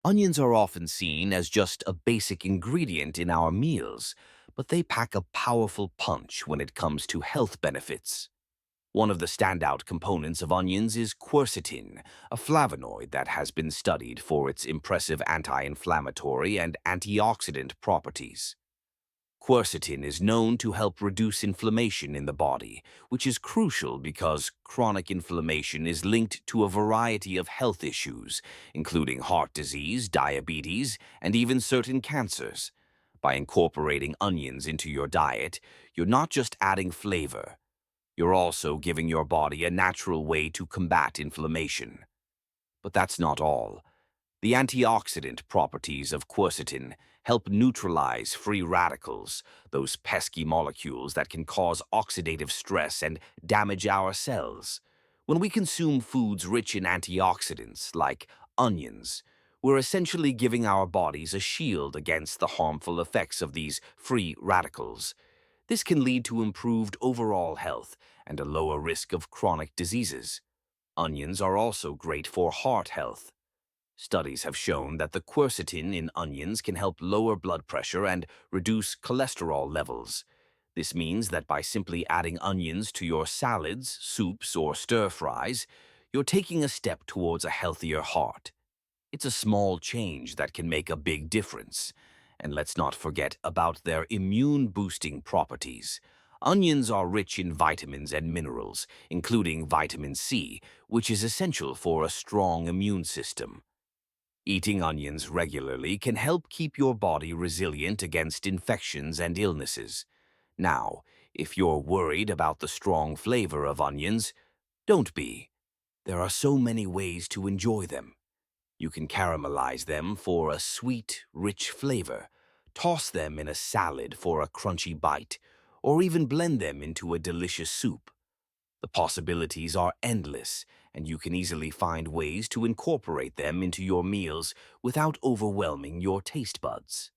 Onions are often seen as just a basic ingredient in our meals, but they pack a powerful punch when it comes to health benefits. One of the standout components of onions is quercetin, a flavonoid that has been studied for its impressive anti-inflammatory and antioxidant properties. Quercetin is known to help reduce inflammation in the body, which is crucial because chronic inflammation is linked to a variety of health issues, including heart disease, diabetes, and even certain cancers. By incorporating onions into your diet, you're not just adding flavor, you're also giving your body a natural way to combat inflammation. But that's not all. The antioxidant properties of quercetin help neutralize free radicals, those pesky molecules that can cause oxidative stress and damage our cells. When we consume foods rich in antioxidants, like onions, we're essentially giving our bodies a shield against the harmful effects of these free radicals. This can lead to improved overall health and a lower risk of chronic diseases. Onions are also great for heart health. Studies have shown that the quercetin in onions can help lower blood pressure and reduce cholesterol levels. This means that by simply adding onions to your salads, soups, or stir-fries, you're taking a step towards a healthier heart. It's a small change that can make a big difference. And let's not forget about their immune-boosting properties. Onions are rich in vitamins and minerals, including vitamin C, which is essential for a strong immune system. Eating onions regularly can help keep your body resilient against infections and illnesses. Now, if you're worried about the strong flavor of onions, don't be. There are so many ways to enjoy them. You can caramelize them for a sweet, rich flavor, toss them in a salad for a crunchy bite, or even blend them into a delicious soup. The possibilities are endless, and you can easily find ways to incorporate them into your meals without overwhelming your taste buds.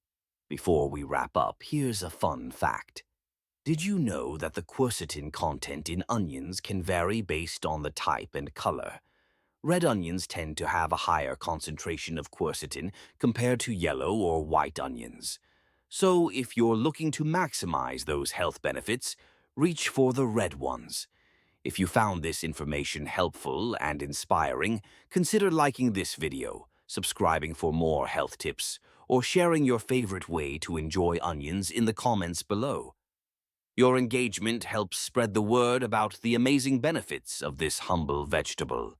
Before we wrap up, here's a fun fact. Did you know that the quercetin content in onions can vary based on the type and color? Red onions tend to have a higher concentration of quercetin compared to yellow or white onions. So if you're looking to maximize those health benefits, reach for the red ones. If you found this information helpful and inspiring, consider liking this video, subscribing for more health tips, or sharing your favorite way to enjoy onions in the comments below. Your engagement helps spread the word about the amazing benefits of this humble vegetable.